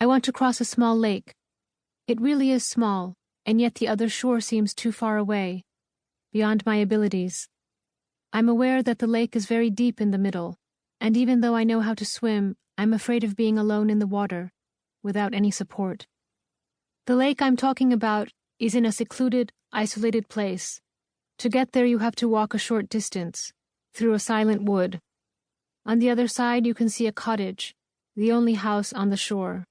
I want to cross a small lake. It really is small, and yet the other shore seems too far away, beyond my abilities. I'm aware that the lake is very deep in the middle, and even though I know how to swim, I'm afraid of being alone in the water, without any support. The lake I'm talking about is in a secluded, isolated place. To get there you have to walk a short distance, through a silent wood. On the other side you can see a cottage, the only house on the shore.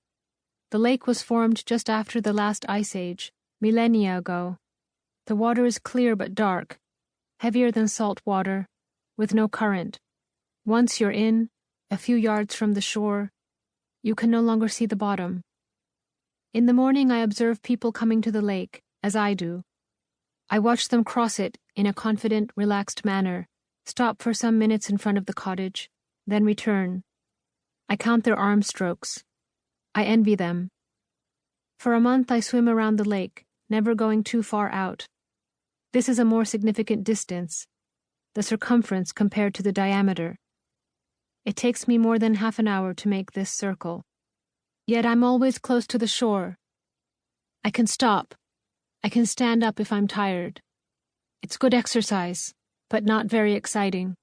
The lake was formed just after the last ice age, millennia ago. The water is clear but dark, heavier than salt water, with no current. Once you're in, a few yards from the shore, you can no longer see the bottom. In the morning I observe people coming to the lake, as I do. I watch them cross it in a confident, relaxed manner, stop for some minutes in front of the cottage, then return. I count their arm strokes. I envy them. For a month I swim around the lake, never going too far out. This is a more significant distance, the circumference compared to the diameter. It takes me more than half an hour to make this circle. Yet I'm always close to the shore. I can stop. I can stand up if I'm tired. It's good exercise, but not very exciting.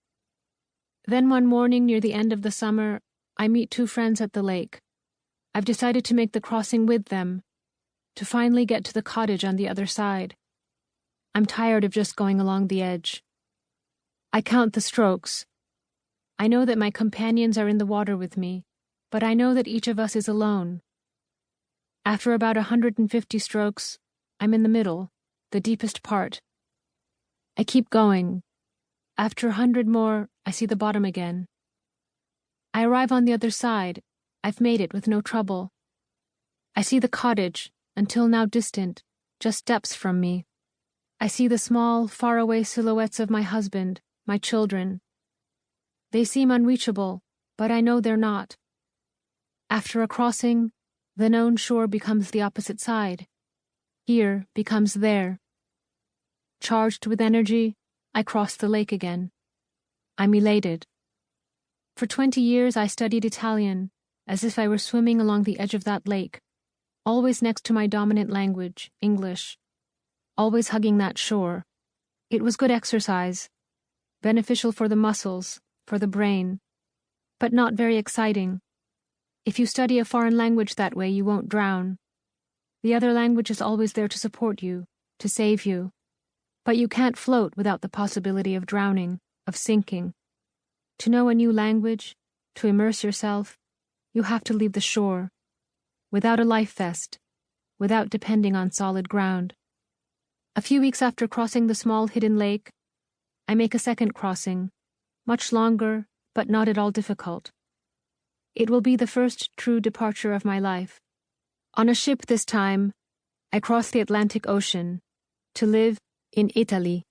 Then one morning near the end of the summer, I meet two friends at the lake. I've decided to make the crossing with them, to finally get to the cottage on the other side. I'm tired of just going along the edge. I count the strokes. I know that my companions are in the water with me, but I know that each of us is alone. After about 150 strokes, I'm in the middle, the deepest part. I keep going. After 100 more, I see the bottom again. I arrive on the other side. I've made it with no trouble. I see the cottage, until now distant, just steps from me. I see the small, faraway silhouettes of my husband, my children. They seem unreachable, but I know they're not. After a crossing, the known shore becomes the opposite side. Here becomes there. Charged with energy, I cross the lake again. I'm elated. For 20 years I studied Italian, as if I were swimming along the edge of that lake, always next to my dominant language, English, always hugging that shore. It was good exercise, beneficial for the muscles, for the brain, but not very exciting. If you study a foreign language that way, you won't drown. The other language is always there to support you, to save you. But you can't float without the possibility of drowning, of sinking. To know a new language, to immerse yourself, you have to leave the shore, without a life vest, without depending on solid ground. A few weeks after crossing the small hidden lake, I make a second crossing, much longer, but not at all difficult. It will be the first true departure of my life. On a ship this time, I cross the Atlantic Ocean, to live in Italy.